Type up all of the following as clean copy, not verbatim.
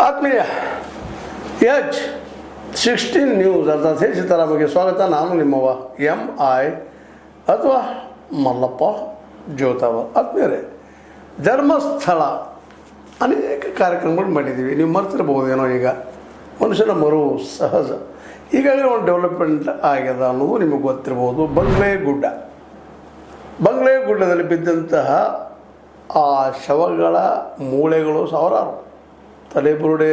ಆತ್ಮೀಯ H16 news ಅರ್ಥಾತ್ ಹೇ ಸೀತಾರಾಮಗೆ ಸ್ವಾಗತ. ನಾನು ನಿಮ್ಮವ MI ಅಥವಾ ಮಲ್ಲಪ್ಪ ಜೋತಾವ. ಆತ್ಮೀಯರೇ, ಧರ್ಮಸ್ಥಳ ಅನೇಕ ಕಾರ್ಯಕ್ರಮಗಳು ಮಾಡಿದ್ದೀವಿ. ನೀವು ಮರ್ತಿರ್ಬೋದೇನೋ. ಈಗ ಮನುಷ್ಯನ ಮರು ಸಹಜ. ಈಗಾಗಲೇ ಒಂದು ಡೆವಲಪ್ಮೆಂಟ್ ಆಗ್ಯದ ಅನ್ನೋದು ನಿಮಗೆ ಗೊತ್ತಿರ್ಬೋದು. ಬಂಗ್ಲೆಗುಡ್ಡದಲ್ಲಿ ಬಿದ್ದಂತಹ ಆ ಶವಗಳ ಮೂಳೆಗಳು ಸಾವಿರಾರು, ತಲೆಬುರುಡೆ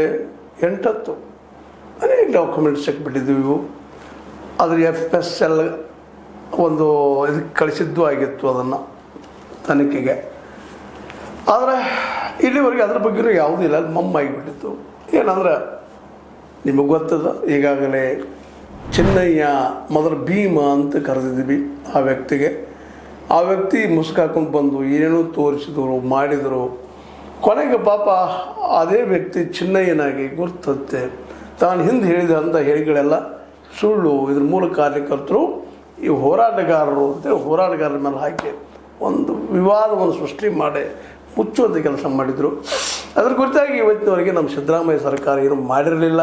8-10 ಅನೇಕ ಡಾಕ್ಯುಮೆಂಟ್ಸ್ ಸಿಕ್ಬಿಟ್ಟಿದ್ದೀವಿ. ಇವು ಅದ್ರ FSL ಒಂದು ಇದಕ್ಕೆ ಕಳಿಸಿದ್ದು ಆಗಿತ್ತು ಅದನ್ನು ತನಿಖೆಗೆ. ಆದರೆ ಇಲ್ಲಿವರೆಗೆ ಅದ್ರ ಬಗ್ಗೆಯೂ ಯಾವುದೂ ಇಲ್ಲ. ಅದು ಮಮ್ಮಾಗಿಬಿಟ್ಟಿತ್ತು. ಏನಂದ್ರೆ ನಿಮಗೆ ಗೊತ್ತದ, ಈಗಾಗಲೇ ಚಿನ್ನಯ್ಯ ಮೊದಲು ಭೀಮ ಅಂತ ಕರೆದಿದ್ದೀವಿ ಆ ವ್ಯಕ್ತಿಗೆ. ಆ ವ್ಯಕ್ತಿ ಮುಸುಕಾಕೊಂಡು ಬಂದು ಏನೇನೋ ತೋರಿಸಿದರು, ಮಾಡಿದರು. ಕೊನೆಗೆ ಪಾಪ ಅದೇ ವ್ಯಕ್ತಿ ಚಿನ್ನಯ್ಯನಾಗಿ ಗುರ್ತತ್ತೆ. ತಾನು ಹಿಂದೆ ಹೇಳಿದಂಥ ಹೇಳಿಗಳೆಲ್ಲ ಸುಳ್ಳು. ಇದ್ರ ಮೂಲ ಕಾರ್ಯಕರ್ತರು ಈ ಹೋರಾಟಗಾರರು ಅಂತೇಳಿ ಹೋರಾಟಗಾರರ ಮೇಲೆ ಹಾಕಿ ಒಂದು ವಿವಾದವನ್ನು ಸೃಷ್ಟಿ ಮಾಡಿ ಮುಚ್ಚುವಂಥ ಕೆಲಸ ಮಾಡಿದರು. ಅದ್ರ ಕುರಿತಾಗಿ ಇವತ್ತಿನವರೆಗೆ ನಮ್ಮ ಸಿದ್ದರಾಮಯ್ಯ ಸರ್ಕಾರ ಏನು ಮಾಡಿರಲಿಲ್ಲ,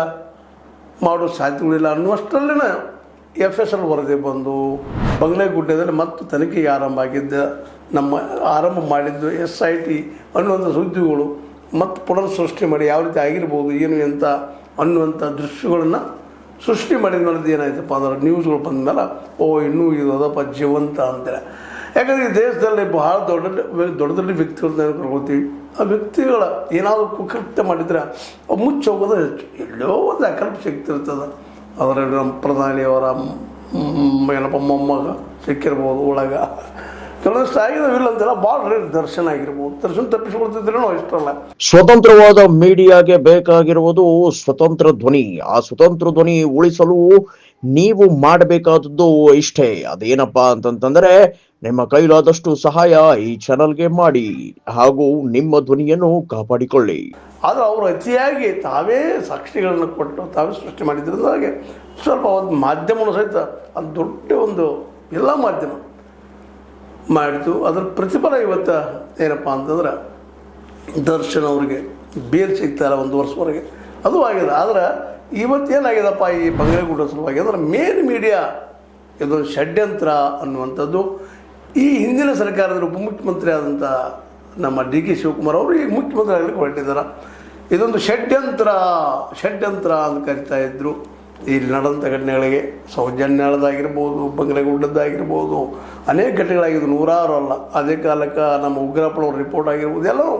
ಮಾಡೋ ಸಾಧ್ಯಗಳಿಲ್ಲ ಅನ್ನುವಷ್ಟರಲ್ಲಿನ FSL ವರದಿ ಬಂದು ಬಂಗ್ಲೆಗುಡ್ಡದಲ್ಲಿ ಮತ್ತು ತನಿಖೆಗೆ ಆರಂಭ ಮಾಡಿದ್ದು SIT ಅನ್ನುವಂಥ ಸುದ್ದಿಗಳು ಮತ್ತು ಪುನರ್ ಸೃಷ್ಟಿ ಮಾಡಿ ಯಾವ ರೀತಿ ಆಗಿರ್ಬೋದು ಏನು ಅಂತ ಅನ್ನುವಂಥ ದೃಶ್ಯಗಳನ್ನು ಸೃಷ್ಟಿ ಮಾಡಿದ ಮೇಲೆ ಏನಾಯ್ತಪ್ಪ ಅಂದ್ರೆ ನ್ಯೂಸ್ಗಳು ಬಂದ ಮೇಲೆ ಇನ್ನೂ ಇದು ಅದಪ್ಪ ಜೀವಂತ ಅಂತೇಳಿ. ಯಾಕಂದರೆ ಈ ದೇಶದಲ್ಲಿ ಬಹಳ ದೊಡ್ಡ ವ್ಯಕ್ತಿಗಳನ್ನ ಕರ್ಕೋತೀವಿ. ಆ ವ್ಯಕ್ತಿಗಳ ಏನಾದರೂ ಕುಕೃತ್ಯ ಮಾಡಿದರೆ ಮುಚ್ಚೋಗೋದು ಹೆಚ್ಚು. ಎಲ್ಲೋ ಒಂದು ಅಕಲ್ಪ ಸಿಗ್ತಿರ್ತದೆ. ಅದರಲ್ಲಿ ನಮ್ಮ ಪ್ರಧಾನಿಯವರ ಏನಪ್ಪ ಮೊಮ್ಮಗ ಸಿಕ್ಕಿರ್ಬೋದು ಒಳಗ. ಕೆಲವೊಂದಿಷ್ಟು ಆಗಿದಾವಿಲ್ಲ ಅಂತೆಲ್ಲ ಭಾಳ ದರ್ಶನ ಆಗಿರ್ಬೋದು. ದರ್ಶನ ತಪ್ಪಿಸ್ಕೊಳ್ತಿದ್ರೂ ಇಷ್ಟಲ್ಲ. ಸ್ವತಂತ್ರವಾದ ಮೀಡಿಯಾಗೆ ಬೇಕಾಗಿರುವುದು ಸ್ವತಂತ್ರ ಧ್ವನಿ. ಆ ಸ್ವತಂತ್ರ ಧ್ವನಿ ಉಳಿಸಲು ನೀವು ಮಾಡಬೇಕಾದದ್ದು ಇಷ್ಟೇ. ಅದೇನಪ್ಪಾ ಅಂತಂತಂದ್ರೆ ನಿಮ್ಮ ಕೈಲಾದಷ್ಟು ಸಹಾಯ ಈ ಚಾನಲ್ಗೆ ಮಾಡಿ ಹಾಗೂ ನಿಮ್ಮ ಧ್ವನಿಯನ್ನು ಕಾಪಾಡಿಕೊಳ್ಳಿ. ಆದರೆ ಅವರು ಅತಿಯಾಗಿ ತಾವೇ ಸಾಕ್ಷಿಗಳನ್ನು ಕೊಟ್ಟು ತಾವೇ ಸೃಷ್ಟಿ ಮಾಡಿದ್ರಿಂದಾಗೆ ಸ್ವಲ್ಪ ಒಂದು ಮಾಧ್ಯಮವನ್ನು ಸಹಿತ ಅದು ದೊಡ್ಡ ಒಂದು ಎಲ್ಲ ಮಾಧ್ಯಮ ಮಾಡಿತು. ಅದರ ಪ್ರತಿಫಲ ಇವತ್ತು ಏನಪ್ಪ ಅಂತಂದ್ರೆ ದರ್ಶನ್ ಅವ್ರಿಗೆ ಬೇಲ್ ಸಿಗ್ತಾಯಿಲ್ಲ 1 ವರ್ಷವರೆಗೆ, ಅದು ಆಗಿದೆ. ಆದರೆ ಇವತ್ತೇನಾಗಿದೆಪ್ಪ ಈ ಬಂಗ್ಲೆಗುಡ್ಡ ಸಲುವಾಗಿ ಅಂದರೆ ಮೇನ್ ಮೀಡಿಯಾ ಇದೊಂದು ಷಡ್ಯಂತ್ರ ಅನ್ನುವಂಥದ್ದು ಈ ಹಿಂದಿನ ಸರ್ಕಾರದ ಉಪಮುಖ್ಯಮಂತ್ರಿ ಆದಂಥ ನಮ್ಮ DK ಶಿವಕುಮಾರ್ ಅವರು ಈಗ ಮುಖ್ಯಮಂತ್ರಿ ಆಗಲಿಕ್ಕೆ ಹೊರಟಿದ್ದಾರೆ. ಇದೊಂದು ಷಡ್ಯಂತ್ರ ಅಂತ ಕರಿತಾ ಇದ್ದರು. ಇಲ್ಲಿ ನಡೆದಂಥ ಘಟನೆಗಳಿಗೆ ಸೌಜನ್ಯದಾಗಿರ್ಬೋದು, ಬಂಗ್ಲೆಗುಡ್ಡದ್ದಾಗಿರ್ಬೋದು, ಅನೇಕ ಘಟನೆಗಳಾಗಿದ್ದು, 100 ಅಲ್ಲ. ಅದೇ ಕಾಲಕ್ಕೆ ನಮ್ಮ ಉಗ್ರಪ್ಪನವ್ರ ರಿಪೋರ್ಟ್ ಆಗಿರ್ಬೋದು, ಎಲ್ಲವೂ